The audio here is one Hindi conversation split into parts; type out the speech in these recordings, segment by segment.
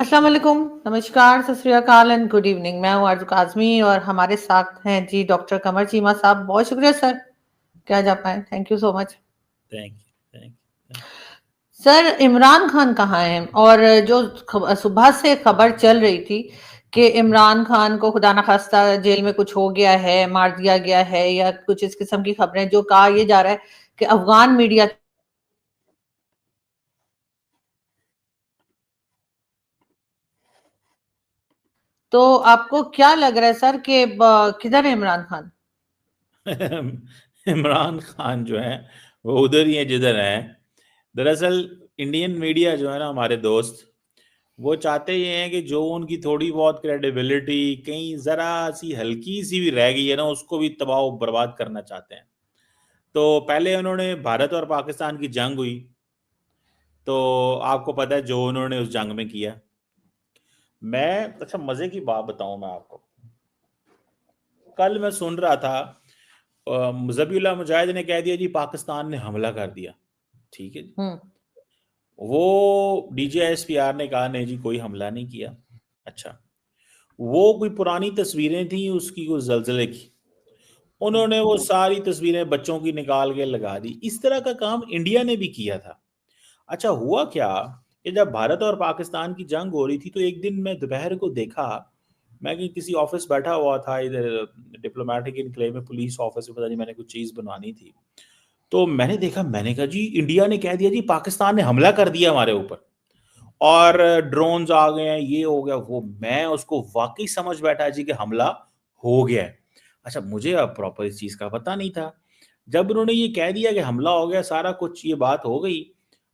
अस्सलाम वालेकुम, नमस्कार, सत श्री अकाल एंड गुड इवनिंग। मैं हूँ आरज़ू काज़मी और हमारे साथ हैं जी डॉक्टर कमर चीमा साहब। बहुत शुक्रिया सर कि आज आप आए। Thank you so much. Thank you, thank you. Sir, Imran Khan कहाँ हैं? और जो सुबह से खबर चल रही थी कि इमरान खान को खुदा न खास्ता जेल में कुछ हो गया है, मार दिया गया है या कुछ इस किस्म की खबरें, जो कहा ये जा रहा है कि अफगान मीडिया। तो आपको क्या लग रहा है सर कि किधर है इमरान खान? इमरान खान जो है वो उधर ही है जिधर है। दरअसल इंडियन मीडिया जो है ना, हमारे दोस्त, वो चाहते ये हैं कि जो उनकी थोड़ी बहुत क्रेडिबिलिटी कहीं जरा सी हल्की सी भी रह गई है ना, उसको भी तबाह बर्बाद करना चाहते हैं। तो पहले उन्होंने भारत और पाकिस्तान की जंग हुई, तो आपको पता है जो उन्होंने उस जंग में किया। मैं अच्छा मजे की बात बताऊं मैं आपको। कल मैं सुन रहा था, ज़बीउल्लाह मुजाहिद ने कह दिया जी पाकिस्तान ने हमला कर दिया। ठीक है जी। हम्म। वो डीजीएसपीआर ने कहा नहीं जी कोई हमला नहीं किया। अच्छा, वो कोई पुरानी तस्वीरें थी उसकी, कोई जलजले की, उन्होंने वो सारी तस्वीरें बच्चों की निकाल के लगा दी। इस तरह का काम इंडिया ने भी किया था। अच्छा, हुआ क्या कि जब भारत और पाकिस्तान की जंग हो रही थी तो एक दिन मैं दोपहर को देखा, मैं कहीं किसी ऑफिस बैठा हुआ था इधर डिप्लोमेटिक इनक्लेव में, पुलिस ऑफिस में, पता नहीं मैंने कुछ चीज़ बनवानी थी। तो मैंने देखा, मैंने कहा जी इंडिया ने कह दिया जी पाकिस्तान ने हमला कर दिया हमारे ऊपर और ड्रोन्स आ गए हैं, ये हो गया वो। मैं उसको वाकई समझ बैठा जी कि हमला हो गया है। अच्छा, मुझे अब प्रॉपर इस चीज़ का पता नहीं था। जब उन्होंने ये कह दिया कि हमला हो गया, सारा कुछ ये बात हो गई,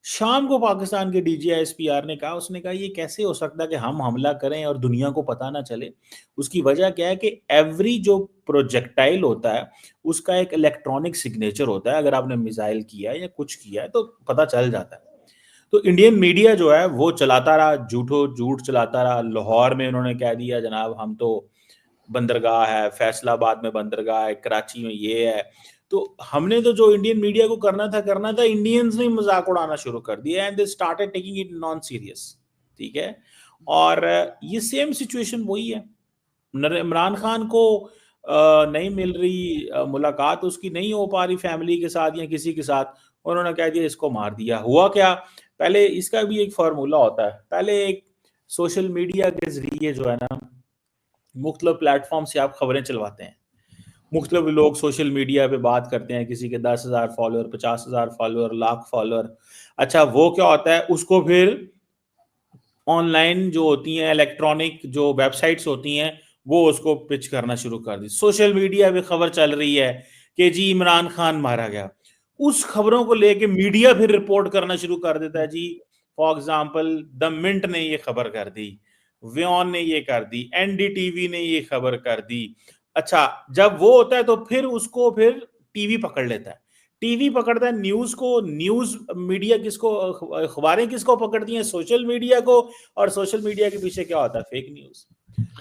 शाम को पाकिस्तान के डीजीएसपीआर ने कहा, उसने कहा ये कैसे हो सकता है कि हम हमला करें और दुनिया को पता ना चले। उसकी वजह क्या है कि एवरी जो प्रोजेक्टाइल होता है उसका एक इलेक्ट्रॉनिक सिग्नेचर होता है। अगर आपने मिसाइल किया है या कुछ किया है तो पता चल जाता है। तो इंडियन मीडिया जो है वो चलाता रहा, झूठ चलाता रहा। लाहौर में उन्होंने कह दिया जनाब हम तो बंदरगाह है, फैसलाबाद में बंदरगाह है, कराची में ये है। तो हमने तो जो इंडियन मीडिया को करना था, इंडियंस ने मजाक उड़ाना शुरू कर दिया and they started taking it non serious. ठीक है। और ये सेम सिचुएशन वही है। इमरान खान को नहीं मिल रही मुलाकात, उसकी नहीं हो पा रही फैमिली के साथ या किसी के साथ, उन्होंने कह दिया इसको मार दिया। हुआ क्या, पहले इसका भी एक फार्मूला होता है। पहले एक सोशल मीडिया के जरिए जो है ना, मुख्तलिफ प्लेटफॉर्म से आप खबरें चलवाते हैं। मुख्तलिफ लोग सोशल मीडिया पे बात करते हैं, किसी के 10,000 फॉलोअर, 50,000 फॉलोअर, लाख फॉलोअर। अच्छा, वो क्या होता है, उसको फिर ऑनलाइन जो होती हैं इलेक्ट्रॉनिक जो वेबसाइट्स होती हैं वो उसको पिच करना शुरू कर दी। सोशल मीडिया पे खबर चल रही है कि जी इमरान खान मारा गया, उस खबरों को लेके मीडिया फिर रिपोर्ट करना शुरू कर देता है जी। फॉर एग्जांपल द मिंट ने ये खबर कर दी, व्योन ने ये कर दी, एनडीटीवी ने ये खबर कर दी। अच्छा, जब वो होता है तो फिर उसको फिर टीवी पकड़ लेता है। टीवी पकड़ता है न्यूज को, न्यूज मीडिया किसको, अखबारें किसको पकड़ती हैं, सोशल मीडिया को। और सोशल मीडिया के पीछे क्या होता है, फेक न्यूज।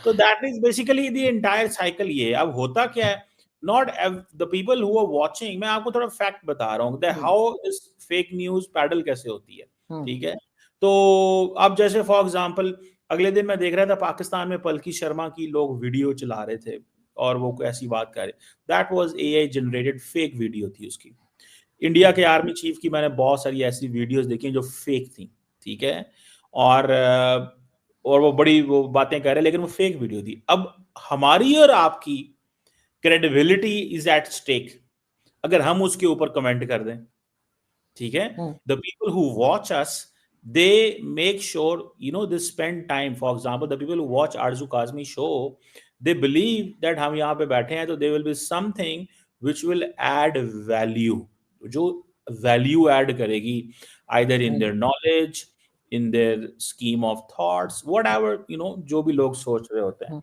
तो that is basically the entire cycle. ये अब होता क्या है, not the people who are watching, मैं आपको थोड़ा फैक्ट बता रहा हूँ दैट हाउ इस फेक न्यूज पैडल कैसे होती है। ठीक है। तो अब जैसे फॉर एग्जांपल अगले दिन मैं देख रहा था पाकिस्तान में पलकी शर्मा की लोग वीडियो चला रहे थे और वो ऐसी बात कर रहे, that was AI generated fake video थी उसकी। इंडिया के आर्मी चीफ की मैंने बहुत सारी ऐसी वीडियोस देखी जो फेक थी। ठीक है। और और वो बड़ी वो बातें कर रहे, लेकिन वो फेक वीडियो थी। अब हमारी और आपकी क्रेडिबिलिटी इज एट स्टेक अगर हम उसके ऊपर कमेंट कर दें। ठीक है। The people who watch us, they make sure they spend time. For example the people who watch Arzoo Kazmi show, they believe that हम यहाँ पे बैठे हैं तो they will be something which will add value, जो वैल्यू ऐड करेगी either in their knowledge, in their scheme of thoughts, whatever जो भी लोग सोच रहे होते हैं।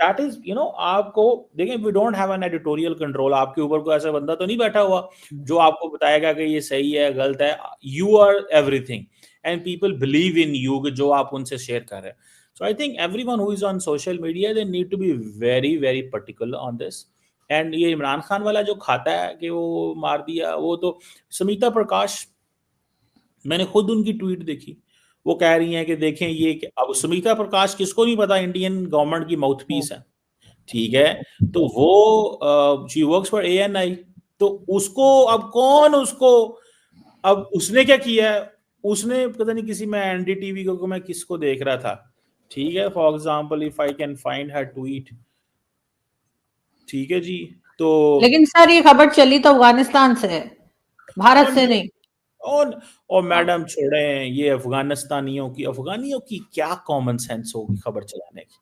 दैट इज आपको देखें, we don't have an editorial control. आपके ऊपर कोई ऐसा बंदा तो नहीं बैठा हुआ जो आपको बताएगा कि ये सही है गलत है। You are everything and people believe in you, जो आप उनसे शेयर कर रहे हैं। So I think everyone who is on social media they need to be very very particular on this. And ये इमरान खान वाला जो खाता है कि वो मार दिया, वो तो समीता प्रकाश, मैंने खुद उनकी ट्वीट देखी। वो कह रही हैं कि देखें ये अब सुमित्रा प्रकाश किसको नहीं पता इंडियन गवर्नमेंट की माउथ पीस है, ठीक है, तो वो शी वर्क्स फॉर ANI, तो उसको अब कौन उसको, अब उसने क्या किया है, उसने पता नहीं किसी में NDTV को मैं किसको देख रहा था, ठीक है, for example if I can find her tweet, ठीक है जी, तो लेकिन सर ये खबर चली तो अफगानिस्तान से है, भारत से नहीं। और मैडम छोड़ें, ये अफगानियों की क्या कॉमन सेंस होगी खबर चलाने की,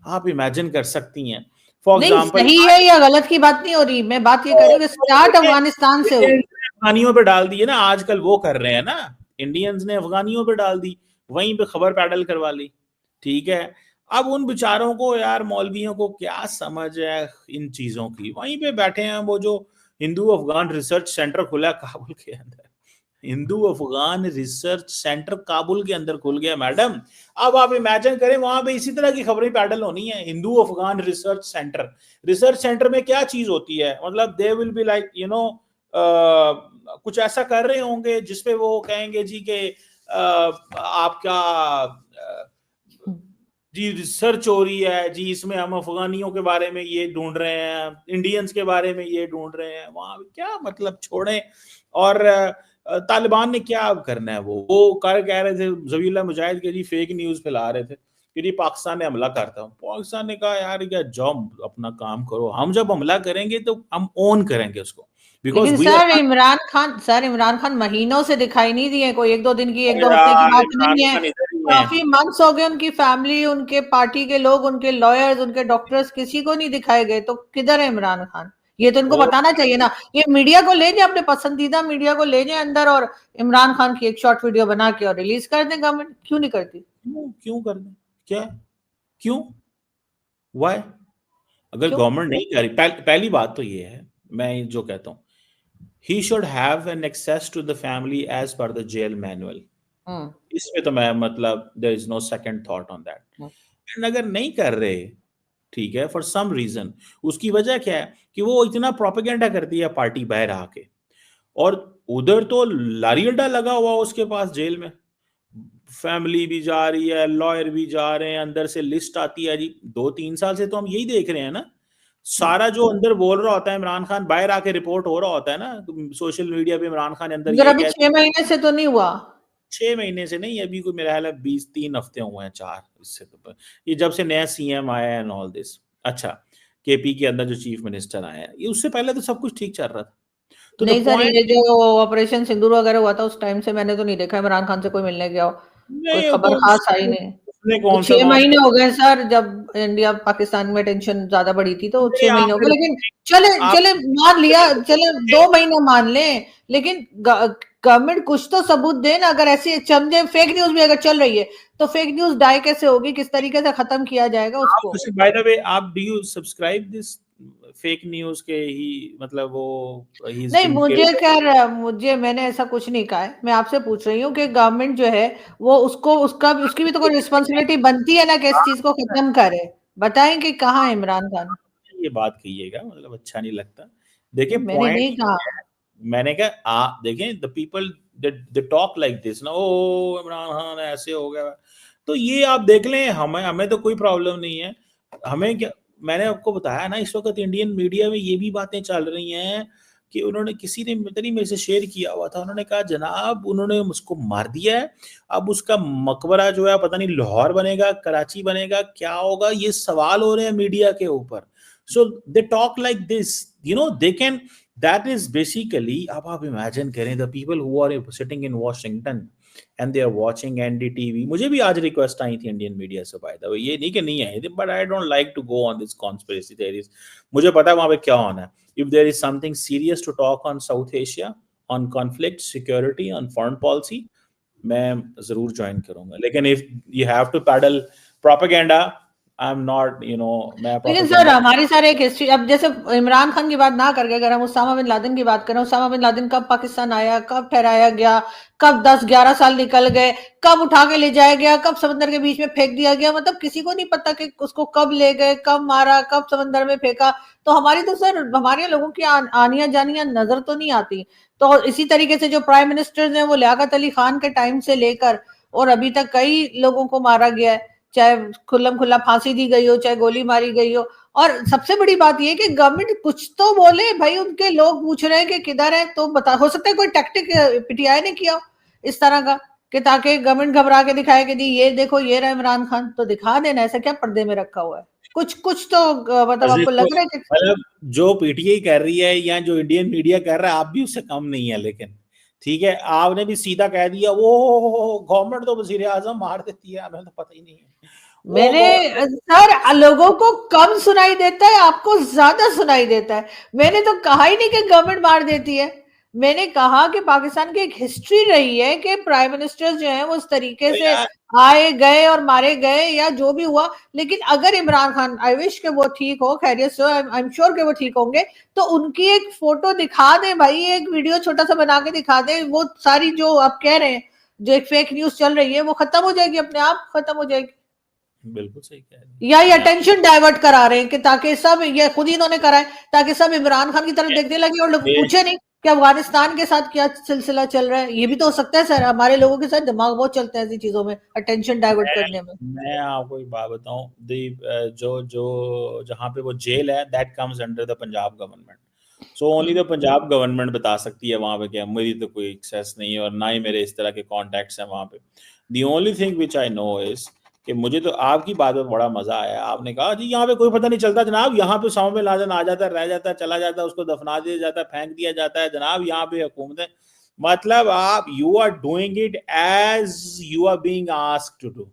आप इमेजिन कर सकती हैं, फॉर नहीं एग्जांपल सही है या गलत की बात नहीं हो रही, मैं बात ये कर रही हूँ कि स्टार्ट अफगानिस्तान से हुई। अफगानियों पे डाल दी है ना, आजकल वो कर रहे हैं ना, इंडियंस ने अफगानियों पे डाल दी, वहीं पे खबर पैडल करवा ली, ठीक है, अब उन बेचारों को यार मौलवियों को क्या समझ है इन चीजों की, वहीं पे बैठे हैं, वो जो हिंदू अफगान रिसर्च सेंटर खुला काबुल के अंदर, हिंदू अफगान रिसर्च सेंटर काबुल के अंदर खुल गया मैडम, अब आप इमेजिन करें वहां पे इसी तरह की खबरें पैडल होनी है, हिंदू अफगान रिसर्च सेंटर में क्या चीज होती है, मतलब दे will be like you know कुछ ऐसा कर रहे होंगे जिसपे वो कहेंगे जी के आपका जी रिसर्च हो रही है जी, इसमें हम अफगानियों के बारे में ये ढूंढ रहे हैं, इंडियंस के बारे में ये ढूंढ रहे हैं, वहां क्या मतलब छोड़ें, और तालिबान ने क्या करना है, वो कह रहे थे जबीउल्लाह मुजाहिद के जी फेक न्यूज फैला रहे थे कि जी पाकिस्तान ने हमला करता हूँ, पाकिस्तान ने कहा यार क्या जाओ अपना काम करो, हम जब हमला करेंगे तो हम ओन करेंगे उसको, बिकॉज लेकिन वी सर इमरान खान महीनों से दिखाई नहीं दिए, कोई एक दो हफ्ते की बात इमरान नहीं है, खान इधर ही है, काफी मंथ्स हो गए, उनकी फैमिली, उनके पार्टी के लोग, उनके लॉयर्स, उनके डॉक्टर्स किसी को नहीं दिखाए गए, तो किधर है इमरान खान, ये तो इनको वो बताना चाहिए ना, ये मीडिया को ले जाए, अपने पसंदीदा मीडिया को ले जाए अंदर और इमरान खान की एक शॉर्ट वीडियो बना के और रिलीज कर दें, गवर्नमेंट क्यों नहीं करती? क्यों कर दें, क्या क्यों, वाई, अगर क्यों? गवर्नमेंट नहीं कर रही, पहली बात तो ये है, मैं जो कहता हूँ he should have an access to the family as per the jail manual, इसमें तो मैं मतलब there is no second thought on that, and अगर नहीं कर रहे, ठीक है, फॉर सम रीजन, उसकी वजह क्या है कि वो इतना प्रोपेगेंडा करती है पार्टी बाहर आके, और उधर तो लारियल्डा लगा हुआ उसके पास जेल में, फैमिली भी जा रही है, लॉयर भी जा रहे हैं, अंदर से लिस्ट आती है जी, 2-3 साल से तो हम यही देख रहे हैं ना, सारा जो अंदर बोल रहा होता है इमरान खान बाहर आके रिपोर्ट हो रहा होता है ना, सोशल मीडिया पे इमरान खान अंदर ये अभी कह, 6 महीने से तो नहीं हुआ, 6 महीने से नहीं, अभी कोई मेरा ख्याल है 23 हफ्ते हुए हैं, 4 इससे तो, ये जब से नया CM आया है एंड ऑल दिस, अच्छा, KP के अंदर जो चीफ मिनिस्टर आया है, ये उससे पहले तो सब कुछ ठीक चल रहा था, तो द नहीं सर, ये पॉइंट, जो ऑपरेशन सिंदूर वगैरह हुआ था उस टाइम से मैंने तो नहीं देखा इमरान खान से कोई मिलने गया हो, कोई नहीं खबर तो खास आई नहीं। उसने तो कौन सा 6 महीने हो गए सर, जब इंडिया पाकिस्तान में टेंशन ज्यादा बढ़ी थी तो 6 महीने हो गए, लेकिन चले आप चले मान लिया, चले 2 महीने मान लें, लेकिन गवर्नमेंट कुछ तो सबूत दे ना, अगर ऐसी समझे फेक न्यूज भी अगर चल रही है तो फेक न्यूज डाई कैसे होगी, किस तरीके से खत्म किया जाएगा उसको? बाय द वे आप do you subscribe this fake news के ही, मतलब वो ही इज नहीं, बीइंग मुझे किल्ड, खैर मैंने ऐसा कुछ नहीं कहा है, मैं आपसे पूछ रही हूँ कि गवर्नमेंट जो है वो उसको उसकी भी तो कोई रिस्पॉन्सिबिलिटी बनती है ना कि इस चीज को खत्म करे, बताएं कि कहाँ है इमरान खान? ये बात कहिएगा, मतलब अच्छा नहीं लगता, देखिए मैंने पॉइंट, नहीं कहा। मैंने कहा देखें the people they talk like this ना, ओ इमरान खान ऐसे हो गया, तो ये आप देख लें, हमें हमें तो कोई प्रॉब्लम नहीं है, हमें क्या, मैंने आपको बताया ना, इस वक्त इंडियन मीडिया में ये भी बातें चल रही हैं कि उन्होंने, किसी ने इतनी मेरे से शेयर किया हुआ था, उन्होंने कहा जनाब उन्होंने उसको मार दिया है, अब उसका मकबरा जो है पता नहीं लाहौर बनेगा, कराची बनेगा, क्या होगा, ये सवाल हो रहे हैं मीडिया के ऊपर, so they talk like this, you know they can, that is basically, अब आप इमेजिन करें the people who are sitting in Washington and they are watching NDTV, मुझे भी आज रिक्वेस्ट आई थी इंडियन मीडिया से, बाय द वे, ये नहीं कि नहीं आई थी, but I don't like to go on this conspiracy theories, मुझे पता है वहां पे क्या होना है, if there is something serious to talk on South Asia, on conflict, security, on foreign policy, मैं जरूर ज्वाइन करूंगा, लेकिन if you have to peddle propaganda, I'm not, you know, मैं लेकिन सर propaganda, हमारी सारे एक हिस्ट्री, अब जैसे इमरान खान की बात ना करके अगर हम उसामा बिन लादेन की बात करें, उसामा बिन लादेन कब पाकिस्तान आया, कब ठहराया गया, कब 10-11 साल निकल गए, कब उठा के ले जाया गया, कब समंदर के बीच में फेंक दिया गया, मतलब किसी को नहीं पता कि उसको कब ले गए, कब मारा, कब समंदर में फेंका, तो हमारी तो सर हमारे लोगों की आनिया जानिया नजर तो नहीं आती। तो इसी तरीके से जो प्राइम मिनिस्टर्स हैं वो लियाकत अली खान के टाइम से लेकर और अभी तक कई लोगों को मारा गया है, चाहे खुल्लम खुल्ला फांसी दी गई हो, चाहे गोली मारी गई हो। और सबसे बड़ी बात यह कि गवर्नमेंट कुछ तो बोले भाई, उनके लोग पूछ रहे हैं कि किधर है, तो बता, हो सकता है कोई टैक्टिक पीटीआई ने किया इस तरह का, कि ताकि गवर्नमेंट घबरा के दिखाए कि जी ये देखो ये रहा इमरान खान, तो दिखा देना, ऐसा क्या पर्दे में रखा हुआ है, कुछ कुछ तो मतलब आपको लग रहा है कि मतलब जो पीटीआई कर रही है या जो इंडियन मीडिया कर रहा है, आप भी उससे कम नहीं है। लेकिन ठीक है, आपने भी सीधा कह दिया वो गवर्नमेंट तो वजीर आजम मार देती है, हमें तो पता ही नहीं है। मैंने सर, लोगों को कम सुनाई देता है, आपको ज्यादा सुनाई देता है। मैंने तो कहा ही नहीं कि गवर्नमेंट मार देती है, मैंने कहा कि पाकिस्तान की एक हिस्ट्री रही है कि प्राइम मिनिस्टर्स जो हैं वो उस तरीके से आए गए और मारे गए या जो भी हुआ। लेकिन अगर इमरान खान, आई विश के वो ठीक हो, खैरियत से, आई एम श्योर कि वो ठीक होंगे, तो उनकी एक फोटो दिखा दें भाई, एक वीडियो छोटा सा बना के दिखा दें, वो सारी जो आप कह रहे हैं, जो एक फेक न्यूज चल रही है, वो खत्म हो जाएगी, अपने आप खत्म हो जाएगी। बिल्कुल सही कह रहे हैं। या ये अटेंशन डाइवर्ट करा रहे हैं कि ताकि सब, ये खुद ही इन्होंने करा है, ताकि सब इमरान खान की तरफ देखने लगे और लोग पूछे नहीं कि अफगानिस्तान के साथ क्या सिलसिला चल रहा है। ये भी तो हो सकता है सर, हमारे लोगों के साथ दिमाग बहुत चलता है ऐसी चीजों में, अटेंशन डाइवर्ट करने में। मैं आपको एक बात बताऊं, जो जो जहां पे वो जेल है, that comes under the Punjab government. So only the Punjab government बता सकती है वहां पे क्या, मेरी तो कोई एक्सेस नहीं है और ना ही मेरे इस तरह के कॉन्टैक्ट्स हैं वहां पे। The only thing which I know is कि मुझे तो आपकी बात में बड़ा मजा आया। आपने कहा जी यहाँ पे कोई पता नहीं चलता जनाब, यहाँ पे 100 में लाजन आ जाता है, रह जाता है, चला जाता है, उसको दफना दिया जाता है, फेंक दिया जाता है जनाब, यहाँ पे हुकूमत है। मतलब आप you are doing it as you are being asked to do.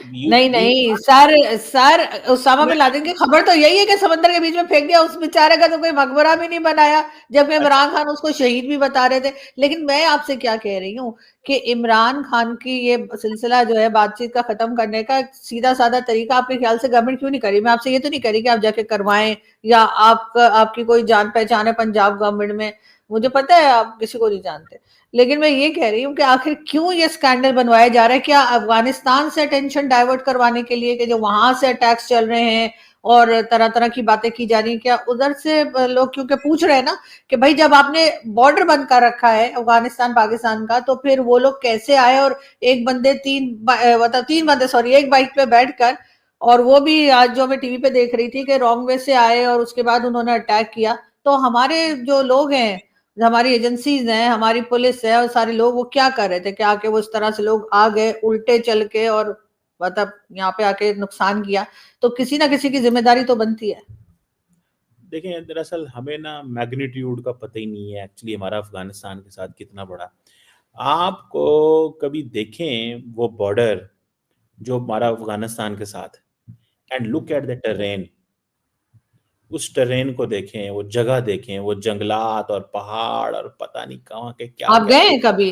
नहीं नहीं sir, sir Osama bin Laden की खबर तो यही है कि समंदर के बीच में फेंक दिया, उस बेचारे का तो कोई मकबरा भी नहीं बनाया, जबकि इमरान खान उसको शहीद भी बता रहे थे। लेकिन मैं आपसे क्या कह रही हूँ कि इमरान खान की ये सिलसिला जो है बातचीत का खत्म करने का सीधा साधा तरीका आपके ख्याल से गवर्नमेंट क्यों नहीं करी? मैं आपसे ये तो नहीं करी कि आप जाके करवाएं, या आपकी कोई जान पहचान है पंजाब गवर्नमेंट में, मुझे पता है आप किसी को नहीं जानते, लेकिन मैं ये कह रही हूँ कि आखिर क्यों ये स्कैंडल बनवाया जा रहा है? क्या अफगानिस्तान से अटेंशन डाइवर्ट करवाने के लिए कि जो वहां से अटैक्स चल रहे हैं और तरह तरह की बातें की जा रही हैं, क्या उधर से लोग क्योंकि पूछ रहे हैं ना कि भाई जब आपने बॉर्डर बंद कर रखा है अफगानिस्तान पाकिस्तान का, तो फिर वो लोग कैसे आए? और एक बंदे मतलब 3 बंदे, सॉरी, एक बाइक पे बैठकर, और वो भी आज जो मैं टीवी पे देख रही थी कि रॉन्ग वे से आए और उसके बाद उन्होंने अटैक किया। तो हमारे जो लोग हैं, हमारी एजेंसीज हैं, हमारी पुलिस है, और सारे लोग वो क्या कर रहे थे कि आके वो इस तरह से लोग आ गए उल्टे चल के और मतलब यहाँ पे आके नुकसान किया? तो किसी ना किसी की जिम्मेदारी तो बनती है। देखें, दरअसल हमें ना मैग्नीट्यूड का पता ही नहीं है एक्चुअली हमारा अफगानिस्तान के साथ कितना बड़ा। आपको कभी देखें वो बॉर्डर जो हमारा अफगानिस्तान के साथ, and look at the terrain, उस टेरेन को देखें, वो जगह देखें, वो जंगलात और पहाड़ और पता नहीं कहाँ के क्या आप क्या। गए हैं कभी?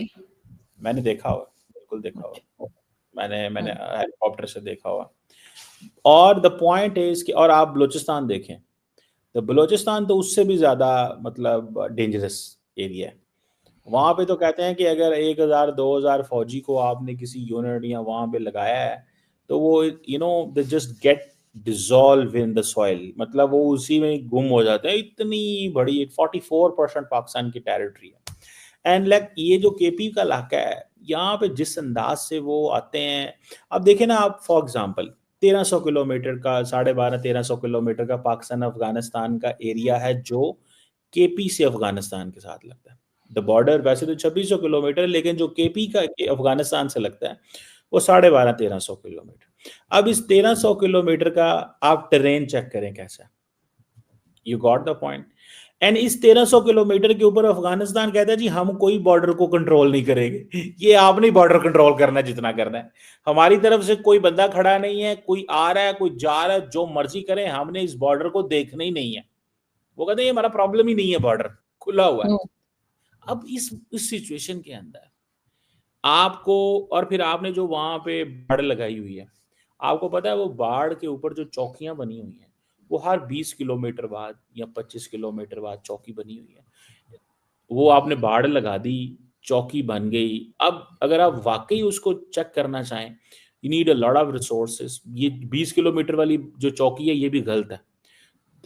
मैंने देखा हुआ, बिल्कुल देखा हुआ, मैंने हेलीकॉप्टर से देखा हुआ। और द पॉइंट इज कि, और आप बलूचिस्तान देखें, तो बलूचिस्तान तो उससे भी ज़्यादा मतलब डेंजरस एरिया है। वहाँ पे तो कहते हैं कि अगर 1000-2000 फौजी को आपने किसी यूनिट या वहाँ पे लगाया है, तो वो they just get dissolve in the soil, मतलब वो उसी में गुम हो जाते हैं। इतनी बड़ी 44% पाकिस्तान की टेरिटरी है। एंड लाइक ये जो केपी का इलाका है, यहाँ पे जिस अंदाज से वो आते हैं, अब देखें ना आप, फॉर एग्जांपल 1300 किलोमीटर का, 12.5-1300 किलोमीटर का पाकिस्तान अफगानिस्तान का एरिया है जो केपी से अफगानिस्तान के साथ लगता है। द बॉर्डर वैसे तो 2600 किलोमीटर, लेकिन जो केपी का अफगानिस्तान से लगता है वो 12.5-1300 किलोमीटर। अब इस 1300 किलोमीटर का आप टेरेन चेक करें कैसा, you got the point. And इस 1300 किलोमीटर के ऊपर अफगानिस्तान कहता है जी हम कोई बॉर्डर को कंट्रोल नहीं करेंगे। ये आपने बॉर्डर कंट्रोल करना है जितना करना है, हमारी तरफ से कोई बंदा खड़ा नहीं है, कोई आ रहा है कोई जा रहा है, जो मर्जी करें, हमने इस बॉर्डर को देखना ही नहीं है। वो कहते हैं ये हमारा प्रॉब्लम ही नहीं है, बॉर्डर खुला हुआ है। अब इस सिचुएशन के अंदर आपको, और फिर आपने जो वहां पे बाड़ लगाई हुई है, आपको पता है वो बाढ़ के ऊपर जो चौकियां बनी हुई हैं, वो हर 20 किलोमीटर बाद या 25 किलोमीटर बाद चौकी बनी हुई है। वो आपने बाढ़ लगा दी, चौकी बन गई। अब अगर आप वाकई उसको चेक करना चाहें, you need a lot of resources. ये 20 किलोमीटर वाली जो चौकी है ये भी गलत है।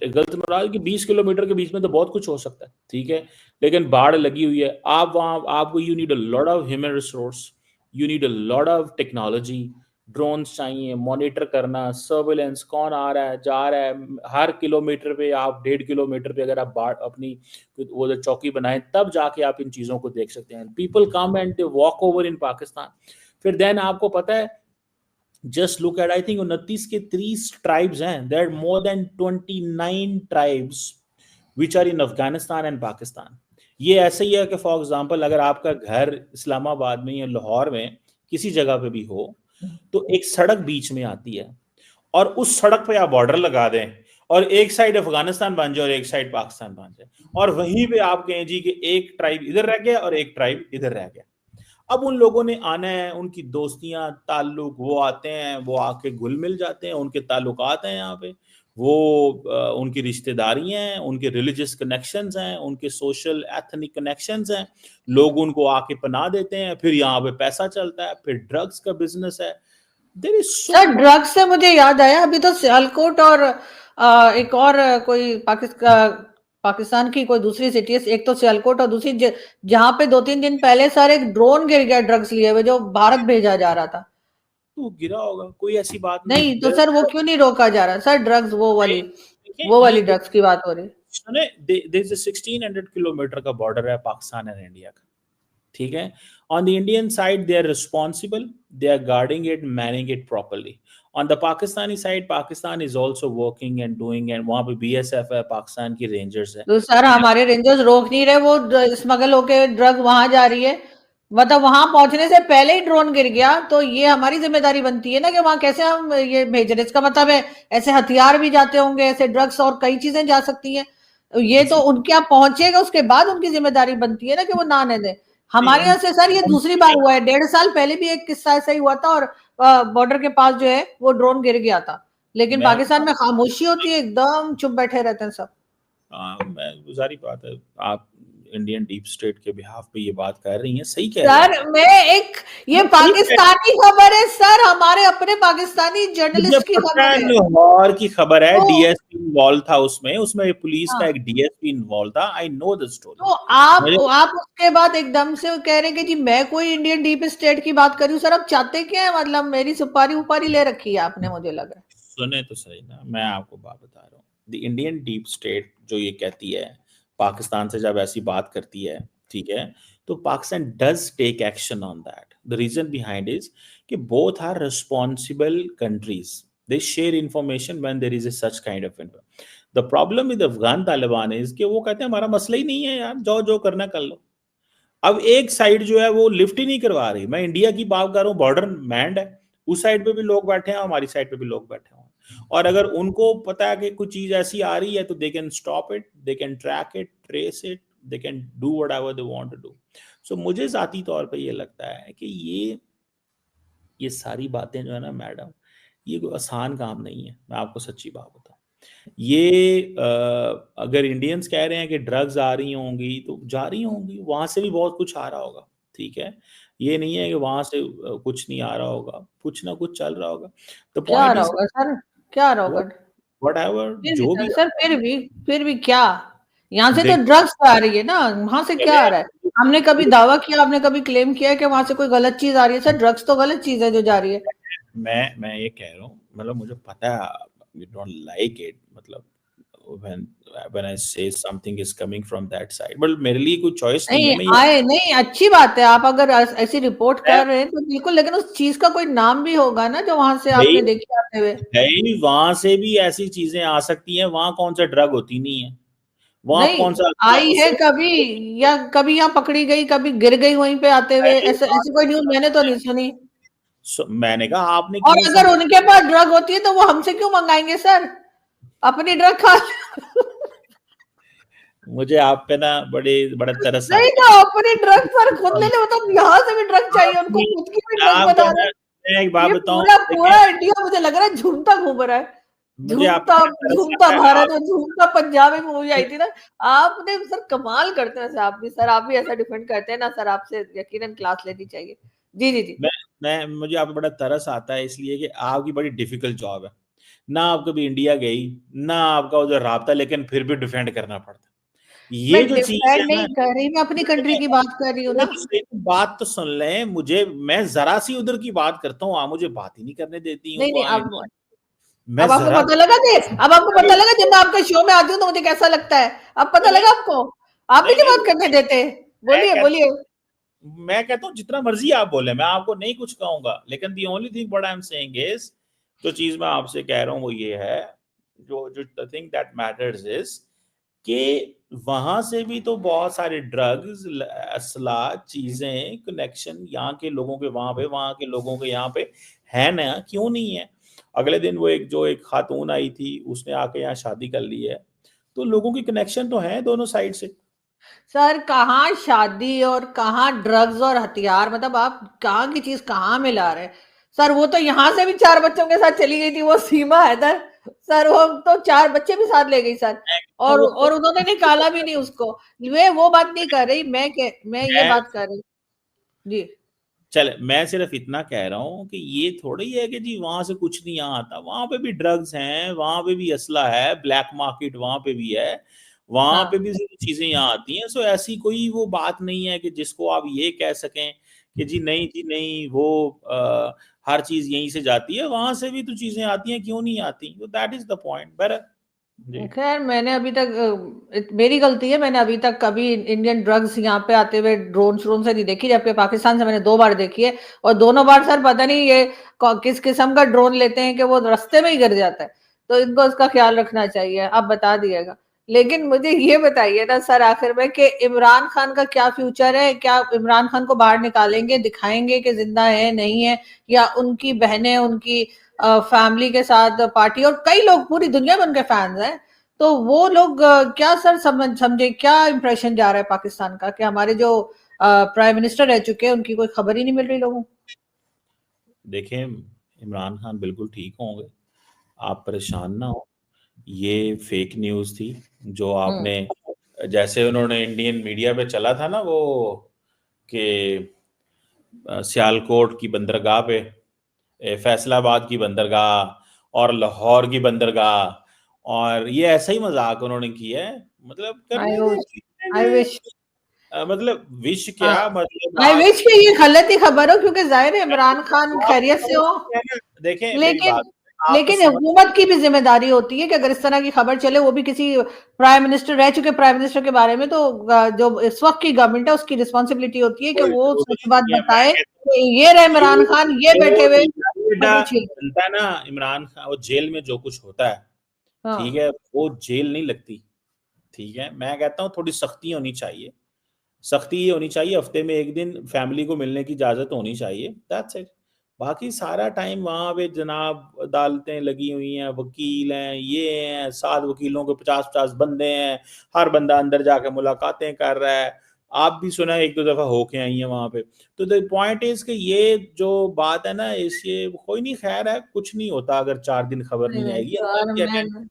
गलत मतलब कि 20 किलोमीटर के बीच में तो बहुत कुछ हो सकता है, ठीक है, लेकिन बाढ़ लगी हुई है, आप वहां, आपको you need a lot of human resource, you need a lot of technology, drones चाहिए, मॉनिटर करना, सर्वेलेंस, कौन आ रहा है जा रहा है, हर किलोमीटर पे आप 1.5 किलोमीटर पे अगर आप अपनी वो जो चौकी बनाएं तब जाके आप इन चीज़ों को देख सकते हैं। People come and they walk over in Pakistan. फिर देन आपको पता है, just look at, I think 29 के 30 ट्राइब्स हैं, there are more than 29 tribes which are in Afghanistan and Pakistan. ये ऐसे ही है कि फॉर एग्जांपल अगर आपका घर इस्लामाबाद में या लाहौर में किसी जगह पे भी हो, तो एक सड़क बीच में आती है और उस सड़क पे आप बॉर्डर लगा दें और एक साइड अफगानिस्तान बन जाए और एक साइड पाकिस्तान बन जाए, और वहीं पे आप कहें जी कि एक ट्राइब इधर रह गया और एक ट्राइब इधर रह गया। अब उन लोगों ने आना है, उनकी दोस्तियां ताल्लुक, वो आते हैं, वो आके घुल मिल जाते हैं, उनके ताल्लुकात हैं यहाँ पे, वो उनकी रिश्तेदारियां हैं, उनके रिलीजियस कनेक्शंस हैं, उनके सोशल एथनिक कनेक्शंस हैं, लोग उनको आके पनाह देते हैं, फिर यहाँ पे पैसा चलता है, फिर ड्रग्स का बिजनेस है। देयर इज सर ड्रग्स से मुझे याद आया, अभी तो सियालकोट और एक और कोई पाकिस्तान की कोई दूसरी सिटी है, एक तो सियालकोट और दूसरी जहां पे 2-3 दिन पहले सर एक ड्रोन गिर गया ड्रग्स लिए हुए, जो भारत भेजा जा रहा था। तो गिरा होगा, कोई ऐसी बात नहीं तो सर वो क्यों नहीं रोका जा रहा सर? ड्रग्स वो वाली ड्रग्स की बात हो रही। सुने, देयर इज 1600 किलोमीटर का बॉर्डर है पाकिस्तान एंड इंडिया का, ठीक है। On the Indian side they are responsible, they are guarding it, managing it properly. On the Pakistani side, Pakistan is also working and doing, and वहां पे बीएसएफ है, पाकिस्तान की रेंजर्स है। तो सर हमारे रेंजर्स रोक नहीं रहे, वो स्मगल होके ड्रग वहां जा रही है, मतलब वहां पहुंचने से पहले ही ड्रोन गिर गया, तो ये हमारी जिम्मेदारी बनती है ना कि वहां कैसे हम ये भेज रहे। इसका मतलब है ऐसे हथियार भी जाते होंगे, ऐसे ड्रग्स और कई चीजें जा सकती हैं, ये तो उनके यहाँ पहुंचेगा, उसके बाद उनकी जिम्मेदारी बनती है ना कि वो ना दे। हमारे यहाँ से सर ये दूसरी बार हुआ है, 1.5 साल पहले भी एक किस्सा ऐसा ही हुआ था, और बॉर्डर के पास जो है वो ड्रोन गिर गया था, लेकिन पाकिस्तान में खामोशी होती है, एकदम चुप बैठे रहते हैं सब। मैं गुजारी बात है, आप इंडियन डीप स्टेट के बिहाफ पे ये बात कर रही हैं, सही कह रही हैं सर। मैं एक ये पाकिस्तानी खबर है सर, हमारे अपने पाकिस्तानी जर्नलिस्ट की खबर है, लाहौर की खबर है, डीएसपी इन्वॉल्व था उसमें पुलिस का एक डीएसपी इन्वॉल्व था, आई नो द स्टोरी। तो आप उसके बाद एकदम से कह रहे हैं कि जी मैं कोई इंडियन डीप स्टेट की बात कर रही हूँ। सर आप चाहते क्या है, मतलब मेरी सुपारी उपारी ले रखी है आपने, मुझे लग रहा है। सुने तो सही ना, मैं आपको बात बता रहा हूँ, द इंडियन डीप स्टेट जो ये कहती है पाकिस्तान से जब ऐसी बात करती है, ठीक है, तो Pakistan does take action on that. The reason behind is कि both are responsible countries, they share information when there is a such kind of information. The problem with Afghan Taliban is कि वो कहते हैं हमारा मसला ही नहीं है यार, जो जो करना कर लो। अब एक साइड जो है वो लिफ्ट ही नहीं करवा रही, मैं इंडिया की बात कर रहा हूँ, बॉर्डर मैंड है, उस साइड पे भी लोग बैठे हैं, हमारी साइड पे भी लोग बैठे हैं, और अगर उनको पता है कि कुछ चीज ऐसी आ रही है तो they can stop it, they can track it, trace it, they can do whatever they want to do. So मुझे जाती तौर पे ये लगता है कि ये सारी बातें जो है ना मैडम, ये कोई आसान काम नहीं है, मैं आपको सच्ची बात बताऊं। ये अगर इंडियंस कह रहे हैं कि ड्रग्स आ रही होंगी तो जा रही होंगी, वहां से भी बहुत कुछ आ रहा होगा, ठीक है, ये नहीं है कि वहां से कुछ नहीं आ रहा होगा, कुछ ना कुछ चल रहा होगा। द क्या पॉइंट रहा इज होगा सर, क्या रहा होगा? व्हाटएवर फिर जो भी भी सर, फिर भी क्या, यहाँ से तो देख ड्रग्स आ रही है ना, वहां से क्या आ रहा है? हमने कभी दावा किया, आपने कभी क्लेम किया है कि वहां से कोई गलत चीज आ रही है? सर ड्रग्स तो गलत चीज है जो जा रही है। मैं ये कह रहा हूँ, मतलब मुझे पता है you don't like it, मतलब when I say something is coming from that side, but मेरे लिए कोई चॉइस नहीं है। नहीं, अच्छी बात है, आप अगर ऐसी रिपोर्ट कर रहे हैं तो बिल्कुल, लेकिन उस चीज का कोई नाम भी होगा ना जो वहां से आपने देखी आते हुए। वहां से भी ऐसी चीजें आ सकती हैं, वहां कौन सा ड्रग होती नहीं है, वहां नहीं कौन सा आई है कभी, या कभी यहाँ पकड़ी गई, कभी गिर गई वहीं पे आते हुए, ऐसी कोई न्यूज मैंने तो नहीं सुनी। मैंने कहा आपने और क्यों अगर सुनी? उनके पास ड्रग होती है तो वो हमसे क्यों मंगाएंगे सर? अपनी ड्रग खा मुझे आप पे ना बड़ा तरस नहीं आता तो अपनी ड्रग पर खुद ले ले, मतलब यहाँ से भी ड्रग चाहिए उनको, खुद की भी ड्रग बना रहे हैं। मैं एक बात ये बताऊं, पूरा इंडिया मुझे लग रहा है झूमता घूम रहा है, मुझे आप पे तरस झूमता आता है। भारत और झूमता पंजाब एक मूवी आई थी ना। आपने सर कमाल करते हैं, आप भी ऐसा डिफेंड करते हैं ना सर, आपसे यकीनन क्लास लेनी चाहिए। जी जी जी। मैं मुझे आप पे बड़ा तरस आता है, इसलिए कि आपकी बड़ी डिफिकल्ट जॉब है, ना आप कभी इंडिया गई, ना आपका उधर राब्ता, लेकिन फिर भी डिफेंड करना पड़ता है। ये मैं जो चीज है डिफेंड ना, नहीं कर रही, मैं अपनी कंट्री की बात कर रही हूँ ना। एक बात तो सुन लें, मैं जरा सी उधर की बात करता हूँ, आप मुझे बात ही नहीं करने देती हूँ नहीं नहीं, वहां अब मैं अब आपको जरा पता लगा कि अब आपको पता लगा जब मैं आपके शो में आती हूँ तो मुझे कैसा लगता है, अब पता नहीं लगा आपको? आप भी नहीं नहीं नहीं, बात करने देते। मैं बोलिए कहता बोलिए। मैं कहता हूँ जितना मर्जी आप बोले, मैं आपको नहीं कुछ कहूंगा, लेकिन the only thing what I am saying is, जो चीज मैं आपसे कह रहा हूँ वो ये है, जो जो the thing that matters is कि वहां से भी तो बहुत सारे ड्रग्स, असला, चीजें, कनेक्शन यहाँ के लोगों के वहां के लोगों के यहाँ पे है ना, क्यों नहीं है? अगले दिन वो एक खातून आई थी, उसने आके यहाँ शादी कर ली है, तो लोगों की कनेक्शन तो है दोनों साइड से। सर कहाँ शादी और कहाँ ड्रग्स और हथियार, मतलब आप कहाँ की चीज कहाँ मिला रहे हैं? सर वो तो यहाँ से भी 4 बच्चों के साथ चली गई थी, वो सीमा हैदर। सर वो तो 4 बच्चे भी साथ ले गई सर। तो वो और उन्होंने निकाला भी नहीं उसको। वे वो बात नहीं कर रही, मैं ये मैं बात कर रही। जी। चल, मैं सिर्फ इतना कह रहा हूँ कि ये थोड़ी है कि जी वहां से कुछ नहीं यहाँ आता, वहां पे भी ड्रग्स हैं, वहां पे भी असला है, ब्लैक मार्केट वहां पे भी है, वहां पे हाँ। भी सारी चीजें यहाँ आती हैं। सो ऐसी कोई वो बात नहीं है कि जिसको आप ये कह सकें कि जी नहीं वो हर चीज यहीं से जाती है, वहां से भी तो चीजें आती हैं, क्यों नहीं आती? तो that is the point better. जी। खैर मैंने अभी तक मेरी गलती है, मैंने अभी तक कभी इंडियन ड्रग्स यहाँ पे आते हुए ड्रोन श्रोन से नहीं देखी, जबकि पाकिस्तान से मैंने 2 बार देखी है। और दोनों बार सर पता नहीं ये किस किस्म का ड्रोन लेते हैं कि वो रास्ते में ही गिर जाता है। तो इनको इसका ख्याल रखना चाहिए, आप बता दिएगा। लेकिन मुझे ये बताइए ना सर आखिर में कि इमरान खान का क्या फ्यूचर है? क्या इमरान खान को बाहर निकालेंगे, दिखाएंगे कि जिंदा है नहीं है, या उनकी बहनें उनकी फैमिली के साथ पार्टी, और कई लोग पूरी दुनिया में उनके फैंस हैं, तो वो लोग क्या सर समझे क्या इंप्रेशन जा रहा है पाकिस्तान का कि हमारे जो प्राइम मिनिस्टर रह चुके हैं उनकी कोई खबर ही नहीं मिल रही लोगों को? देखें, इमरान खान बिल्कुल ठीक होंगे, आप परेशान ना हो। ये फेक न्यूज़ थी जो हम्म। आपने, जैसे उन्होंने इंडियन मीडिया पे चला था ना वो, कि सियालकोट की बंदरगाह पे, फैसलाबाद की बंदरगाह और लाहौर की बंदरगाह, और ये ऐसा ही मजाक उन्होंने किया है। मतलब आई करने विश, आई दे, विश। मतलब विश हाँ, क्या, मतलब आई आप विश कि ये गलत ही खबर हो, क्योंकि जाहिर है इमरान खान आप खैरियत से समझ हो। सकते हैं ना, देखें मेरी लेकिन बात, आप तो लेकिन समझ, हुकूमत की भी जिम्मेदारी होती है कि अगर इस तरह की खबर चले, वो भी किसी प्राइम मिनिस्टर, रह चुके प्राइम मिनिस्टर के बारे में, तो जो इस वक्त की गवर्नमेंट है उसकी रिस्पॉन्सिबिलिटी होती है कि कोई वो जरूरी सच बात नहीं है। मैं बताए कहता कि ये रहे हूँ, इमरान खान, ये बैठे हुए बेटा बंदूक छीन रहे। बनता है ना इमरान खान, वो जेल में जो कुछ होता है, ठीक हाँ। है, वो जेल नहीं लगती। ठीक है, मैं कहता हूँ थोड़ी सख्ती होनी चाहिए, सख्ती ये होनी चाहिए, हफ्ते में एक दिन फैमिली को मिलने की इजाजत होनी चाहिए, दैट्स इट। बाकी सारा टाइम वहां पे जनाब अदालतें लगी हुई हैं, वकील हैं, ये हैं, 7 वकीलों के 50-50 बंदे हैं, हर बंदा अंदर जाके मुलाकातें कर रहा है। आप भी सुना, 1-2 दफा होके आई हैं वहां पे। तो द पॉइंट इज कि ये जो बात है ना, इस ये कोई नहीं, खैर है, कुछ नहीं होता अगर 4 दिन खबर नहीं नहीं नहीं आएगी, अल्लाह सर, की मैं अटेंड।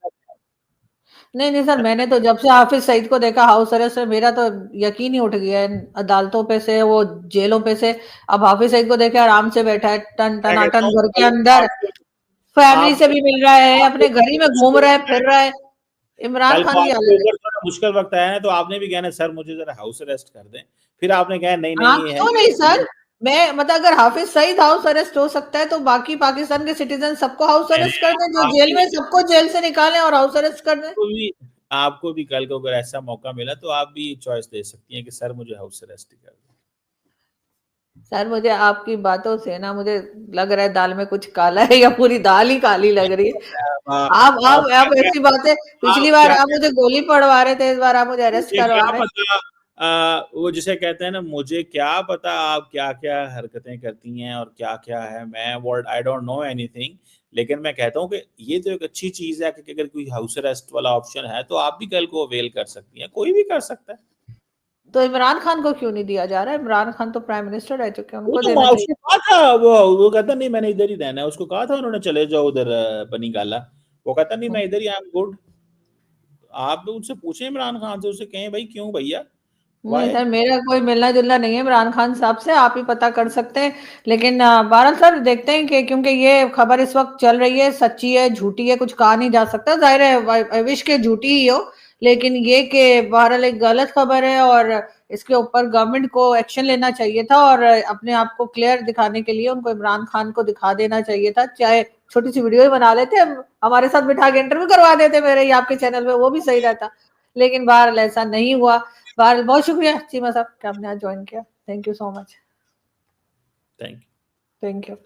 नहीं नहीं सर, मैंने तो जब से हाफिज सईद को देखा हाउस अरेस्ट में, मेरा तो यकीन ही उठ गया है अदालतों पे से, वो जेलों पे से। अब हाफिज सईद को देखे आराम से बैठा है टन मैं कहता टनाटन हूँ घर के कल अंदर, आपको फैमिली से आपको भी मिल रहा है, आपको अपने घर ही में घूम रहा है, फिर रहा है। इमरान कल को खान की आपके हालत है। ऊपर थोड़ा मुश्किल वक्त आया ना, तो आपने भी कहना सर मुझे जरा हाउस अरेस्ट कर दें, फिर आपने कहा नहीं नहीं हाँ, ये है क्यों नहीं सर? मैं मतलब अगर हाफिज सईद हाउस अरेस्ट हो सकता है, तो बाकी पाकिस्तान के सिटीजन सबको हाउस अरेस्ट कर दें, जो जेल आपको में सबको जेल से निकालें और हाउस अरेस्ट कर दें। भी आपको भी कल को अगर ऐसा मौका मिला तो आप भी चॉइस दे सकती हैं कि सर मुझे हाउस अरेस्ट ही कर दें। सर मुझे आपकी बातों से ना, मुझे लग रहा है दाल में कुछ काला है, या पूरी दाल ही काली लग रही है। आप क्या आप क्या ऐसी बातें, पिछली आप बार क्या आप मुझे गोली पड़वा रहे थे, इस बार आप मुझे अरेस्ट मुझे करवा क्या रहे हैं। पता, वो जिसे कहते हैं ना, मुझे क्या पता आप क्या क्या हरकतें करती हैं और क्या क्या है, मैं word I don't know anything. लेकिन मैं कहता हूँ कि ये तो एक अच्छी चीज है कि अगर कोई हाउस अरेस्ट वाला ऑप्शन है तो आप भी कल को अवेल कर सकती हैं, कोई भी कर सकता है। तो इमरान खान को क्यों नहीं दिया जा रहा है? इमरान खान तो प्राइम मिनिस्टर रह चुके हैं, वो उनको तो देना चाहिए। उसको कहा था, वो कहता नहीं मैंने इधर ही रहना है, उसको कहा था उन्होंने चले जाओ उधर बनी गाला, वो कहता नहीं मैं इधर ही, आई एम गुड। आप उनसे पूछें, इमरान खान से, उसे कहें भाई क्यों भैया, नहीं वाई। सर, मेरा कोई मिलना जुलना नहीं है इमरान खान साहब से, आप ही पता कर सकते हैं। लेकिन बहरहाल सर देखते हैं कि, क्योंकि ये खबर इस वक्त चल रही है, सच्ची है झूठी है कुछ कहा नहीं जा सकता, जाहिर है विश के झूठी ही हो। लेकिन ये कि बहरहाल एक गलत खबर है और इसके ऊपर गवर्नमेंट को एक्शन लेना चाहिए था और अपने आप को क्लियर दिखाने के लिए उनको इमरान खान को दिखा देना चाहिए था, चाहे छोटी सी वीडियो ही बना लेते, हमारे साथ बिठा के इंटरव्यू करवा देते मेरे ही आपके चैनल में, वो भी सही रहता, लेकिन बहरहाल ऐसा नहीं हुआ। बहरहाल बहुत शुक्रिया चीमा साहब कि आपने आज ज्वाइन किया। Thank you so much. Thank you. Thank you.